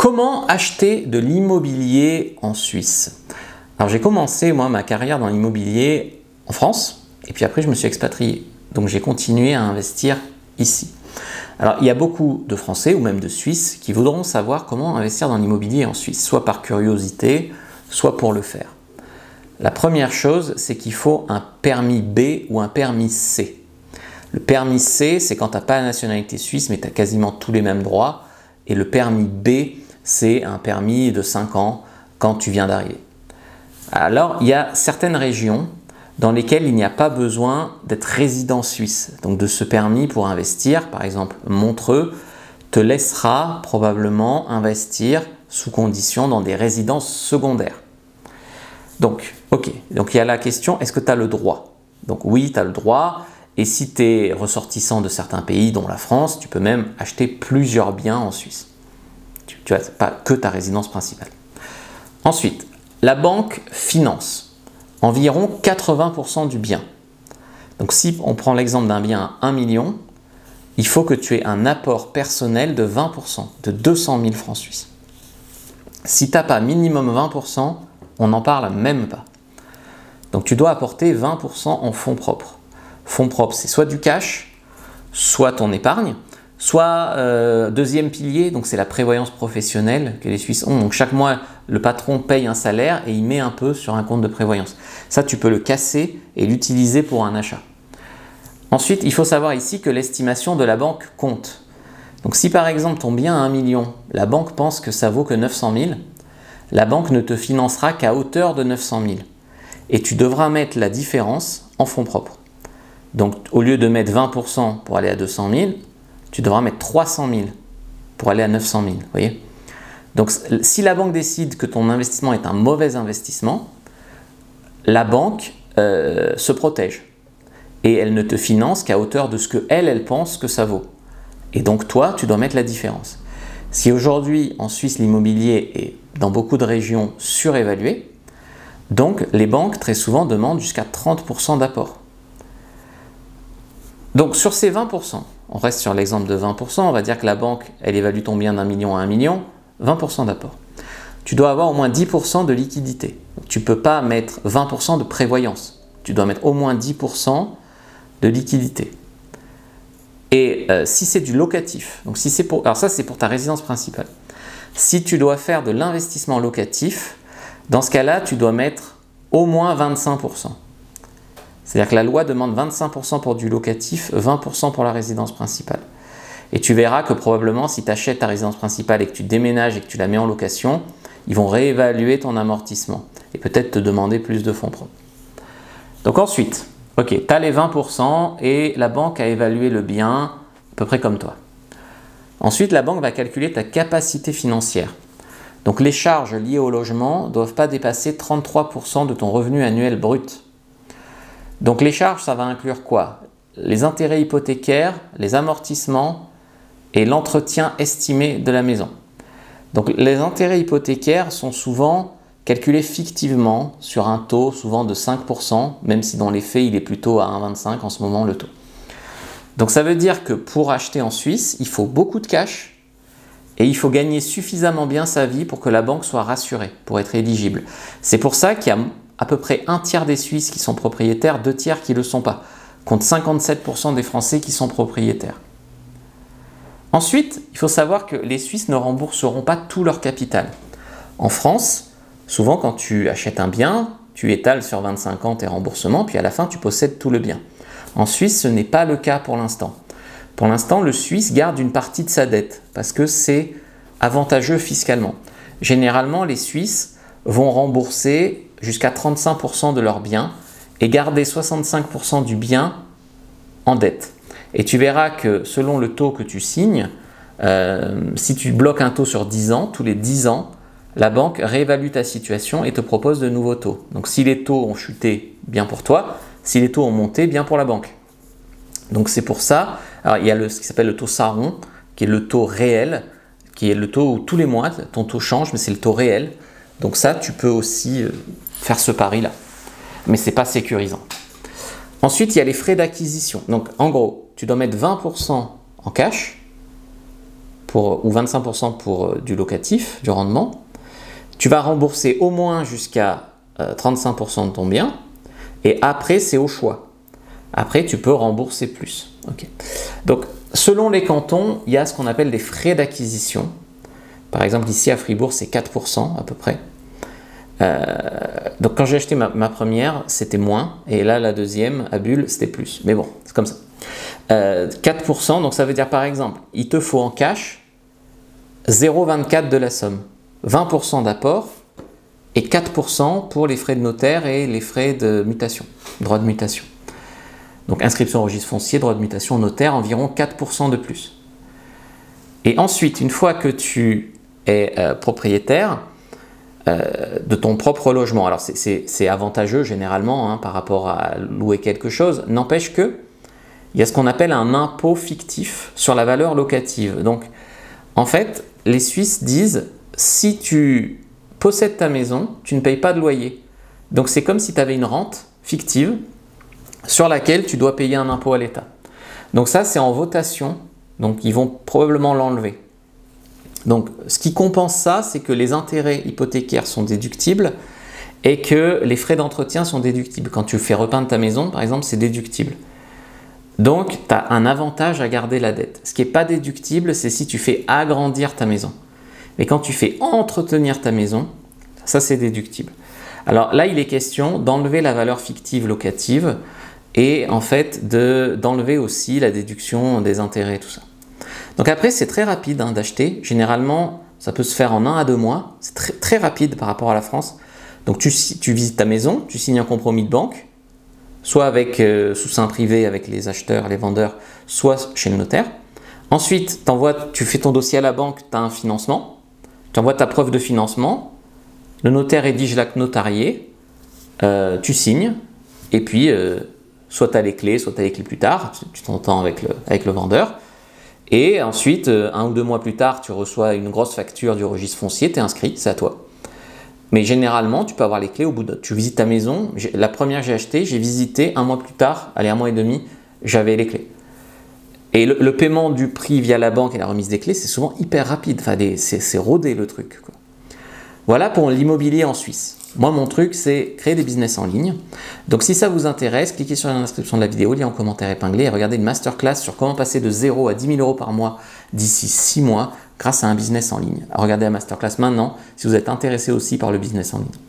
Comment acheter de l'immobilier en Suisse? Alors j'ai commencé moi ma carrière dans l'immobilier en France et puis après je me suis expatrié. Donc j'ai continué à investir ici. Alors il y a beaucoup de Français ou même de Suisses qui voudront savoir comment investir dans l'immobilier en Suisse, soit par curiosité, soit pour le faire. La première chose, c'est qu'il faut un permis B ou un permis C. Le permis C, c'est quand tu n'as pas la nationalité suisse mais tu as quasiment tous les mêmes droits. Et le permis B, c'est un permis de 5 ans quand tu viens d'arriver. Alors, il y a certaines régions dans lesquelles il n'y a pas besoin d'être résident suisse. Donc de ce permis pour investir, par exemple Montreux, te laissera probablement investir sous condition dans des résidences secondaires. Donc, ok. Donc il y a la question, est-ce que tu as le droit? Donc oui, tu as le droit. Et si tu es ressortissant de certains pays, dont la France, tu peux même acheter plusieurs biens en Suisse. Tu n'as pas que ta résidence principale. Ensuite, la banque finance environ 80% du bien. Donc si on prend l'exemple d'un bien à 1 million, il faut que tu aies un apport personnel de 20%, de 200 000 francs suisses. Si tu n'as pas minimum 20%, on n'en parle même pas. Donc tu dois apporter 20% en fonds propres. Fonds propres, c'est soit du cash, soit ton épargne, soit deuxième pilier, donc c'est la prévoyance professionnelle que les Suisses ont. Donc chaque mois, le patron paye un salaire et il met un peu sur un compte de prévoyance. Ça, tu peux le casser et l'utiliser pour un achat. Ensuite, il faut savoir ici que l'estimation de la banque compte. Donc si par exemple ton bien à 1 million, la banque pense que ça vaut que 900 000, la banque ne te financera qu'à hauteur de 900 000. Et tu devras mettre la différence en fonds propres. Donc au lieu de mettre 20% pour aller à 200 000, tu devras mettre 300 000 pour aller à 900 000. Voyez? Donc si la banque décide que ton investissement est un mauvais investissement, la banque se protège. Et elle ne te finance qu'à hauteur de ce qu'elle pense que ça vaut. Et donc toi, tu dois mettre la différence. Si aujourd'hui en Suisse l'immobilier est dans beaucoup de régions surévalué, donc les banques très souvent demandent jusqu'à 30% d'apport. Donc sur ces 20%, on reste sur l'exemple de 20%, on va dire que la banque, elle évalue ton bien d'1 million à 1 million, 20% d'apport. Tu dois avoir au moins 10% de liquidité. Donc, tu ne peux pas mettre 20% de prévoyance. Tu dois mettre au moins 10% de liquidité. Et si c'est du locatif, donc si c'est pour, alors ça c'est pour ta résidence principale. Si tu dois faire de l'investissement locatif, dans ce cas-là, tu dois mettre au moins 25%. C'est-à-dire que la loi demande 25% pour du locatif, 20% pour la résidence principale. Et tu verras que probablement, si tu achètes ta résidence principale et que tu déménages et que tu la mets en location, ils vont réévaluer ton amortissement et peut-être te demander plus de fonds propres. Donc ensuite, ok, tu as les 20% et la banque a évalué le bien à peu près comme toi. Ensuite, la banque va calculer ta capacité financière. Donc les charges liées au logement ne doivent pas dépasser 33% de ton revenu annuel brut. Donc les charges, ça va inclure quoi? Les intérêts hypothécaires, les amortissements et l'entretien estimé de la maison. Donc les intérêts hypothécaires sont souvent calculés fictivement sur un taux souvent de 5%, même si dans les faits il est plutôt à 1,25 en ce moment le taux. Donc ça veut dire que pour acheter en Suisse, il faut beaucoup de cash et il faut gagner suffisamment bien sa vie pour que la banque soit rassurée, pour être éligible. C'est pour ça qu'il y a à peu près un tiers des Suisses qui sont propriétaires, 2 tiers qui ne le sont pas, contre 57% des Français qui sont propriétaires. Ensuite, il faut savoir que les Suisses ne rembourseront pas tout leur capital. En France, souvent quand tu achètes un bien, tu étales sur 25 ans tes remboursements, puis à la fin tu possèdes tout le bien. En Suisse, ce n'est pas le cas pour l'instant. Pour l'instant, le Suisse garde une partie de sa dette parce que c'est avantageux fiscalement. Généralement, les Suisses vont rembourser jusqu'à 35% de leurs biens et garder 65% du bien en dette. Et tu verras que selon le taux que tu signes, si tu bloques un taux sur 10 ans, tous les 10 ans, la banque réévalue ta situation et te propose de nouveaux taux. Donc si les taux ont chuté, bien pour toi. Si les taux ont monté, bien pour la banque. Donc c'est pour ça, alors il y a ce qui s'appelle le taux Saron, qui est le taux réel, qui est le taux où tous les mois, ton taux change, mais c'est le taux réel. Donc ça, tu peux aussi faire ce pari-là. Mais ce n'est pas sécurisant. Ensuite, il y a les frais d'acquisition. Donc en gros, tu dois mettre 20% en cash ou 25% pour du locatif, du rendement. Tu vas rembourser au moins jusqu'à 35% de ton bien. Et après, c'est au choix. Après, tu peux rembourser plus. Okay. Donc, selon les cantons, il y a ce qu'on appelle des frais d'acquisition. Par exemple, ici à Fribourg, c'est 4% à peu près. Donc, quand j'ai acheté ma première, c'était moins. Et là, la deuxième, à Bulle, c'était plus. Mais bon, c'est comme ça. 4%, donc ça veut dire par exemple, il te faut en cash 0,24 de la somme. 20% d'apport et 4% pour les frais de notaire et les frais de mutation, droit de mutation. Donc inscription au registre foncier, droit de mutation, notaire, environ 4% de plus. Et ensuite, une fois que tu es propriétaire de ton propre logement, alors c'est avantageux généralement hein, par rapport à louer quelque chose, n'empêche que il y a ce qu'on appelle un impôt fictif sur la valeur locative. Donc en fait, les Suisses disent si tu possèdes ta maison, tu ne payes pas de loyer. Donc c'est comme si tu avais une rente fictive sur laquelle tu dois payer un impôt à l'État. Donc ça, c'est en votation, donc ils vont probablement l'enlever. Donc ce qui compense ça, c'est que les intérêts hypothécaires sont déductibles et que les frais d'entretien sont déductibles. Quand tu fais repeindre ta maison, par exemple, c'est déductible. Donc tu as un avantage à garder la dette. Ce qui n'est pas déductible, c'est si tu fais agrandir ta maison. Mais quand tu fais entretenir ta maison, ça c'est déductible. Alors là, il est question d'enlever la valeur fictive locative et en fait d'enlever aussi la déduction des intérêts, tout ça. Donc après, c'est très rapide hein, d'acheter. Généralement, ça peut se faire en 1 à 2 mois. C'est très, très rapide par rapport à la France. Donc tu visites ta maison, tu signes un compromis de banque, soit avec sous seing privé avec les acheteurs, les vendeurs, soit chez le notaire. Ensuite, tu fais ton dossier à la banque, tu as un financement, tu envoies ta preuve de financement, le notaire rédige l'acte notarié, tu signes, et puis soit tu as les clés, soit tu as les clés plus tard, tu t'entends avec le vendeur. Et ensuite, 1 ou 2 mois plus tard, tu reçois une grosse facture du registre foncier, tu es inscrit, c'est à toi. Mais généralement, tu peux avoir les clés au bout de... Tu visites ta maison, la première que j'ai achetée, j'ai visité 1 mois plus tard, allez 1 mois et demi, j'avais les clés. Et le paiement du prix via la banque et la remise des clés, c'est souvent hyper rapide, enfin, c'est rodé le truc, quoi. Voilà pour l'immobilier en Suisse. Moi, mon truc, c'est créer des business en ligne. Donc, si ça vous intéresse, cliquez sur la description de la vidéo, lien en commentaire épinglé et regardez une masterclass sur comment passer de 0 à 10 000 euros par mois d'ici 6 mois grâce à un business en ligne. Regardez la masterclass maintenant si vous êtes intéressé aussi par le business en ligne.